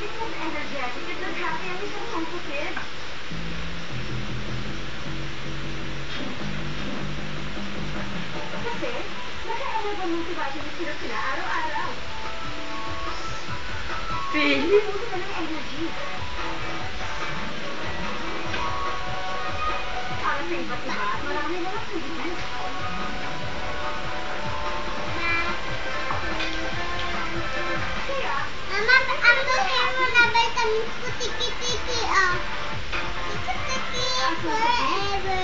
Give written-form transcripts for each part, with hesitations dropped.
Philip? Mama, ang hair mo na vitamins ko, tiki-tiki, oh. Tiki-tiki forever.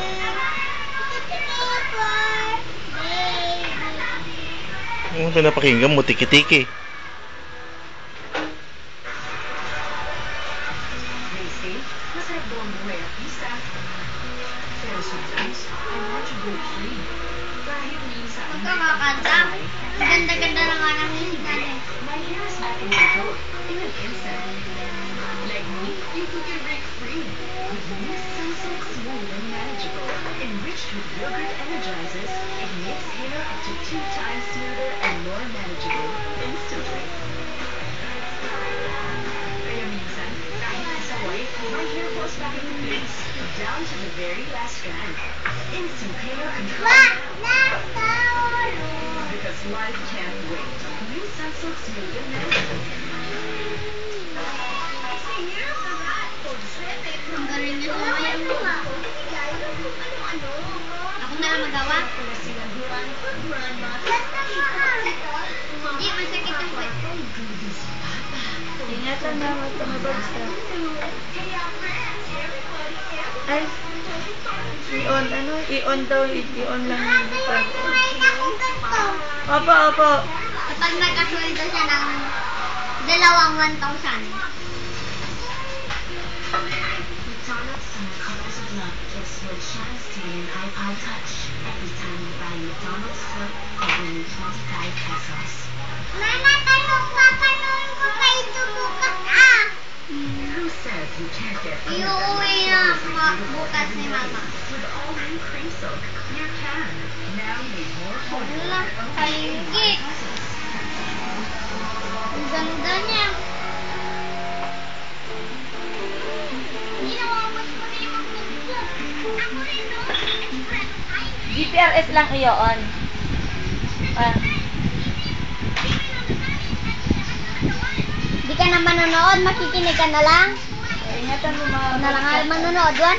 Tiki-tiki for baby. Ano pinapakinggan mo? Tiki-tiki. They say, masarap daw ang buhay at isa. Pero sometimes, I want to break free. Kahit minsan, Huwag ka kakanta. Ang ganda-ganda na nga ng music natin. my hair is back in control in an instant. Like me, you too can break free. With new Sunsilk Smooth and Manageable. Enriched with yogurt energizes, it makes hair up to 2 times smoother and more manageable instantly. Kaya minsan, kahit kasaway, my hair falls back into place, down to the very last strand. Instant hair control. Because life can't wait. New Sunsilk Smooth and Manageable. Ang galing niya sumaya mo. Ako na lang magawa. Hindi, masakit ang kwet. Ingatan na mo ito, mabagsa. Ay, i-on, ano? I-on daw, i-on lang yung pag. Kumain ako ganito. Opo, opo. Kapag nagkasweldo siya ng 1,000. McDonald's Summer Colors of Love gives you a chance to win an iPod Touch every time you buy McDonald's Club for winning 25 pesos. Mama, tanong ko, papanuhin ko pa ito bukas, ah. Who says you can't get Iuwi na bukas ni Mama. with all new cream silk? You can. Now made more affordable Wala, at only kaligit. 25 pesos. Ang ganda niya. Ginawawas ko na yung mga ako rin, no? GPRS lang i-on. Ah, Di ka na manonood, makikinig ka na lang. ingatan mo mga... Ako na lang nga manonood, Juan.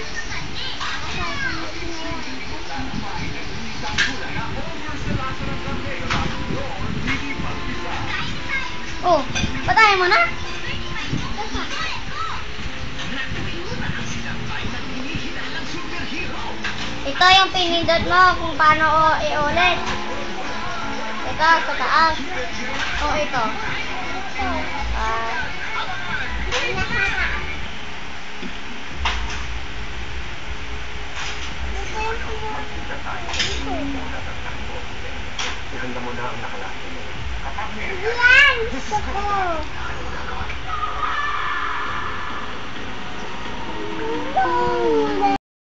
Oh, patayin mo na. Ito yung pinindot mo kung paano i-ulit. Ito, sa taas. O, ito. Maganda mo na ang nakalaki mo. Yan! Gusto ko! No!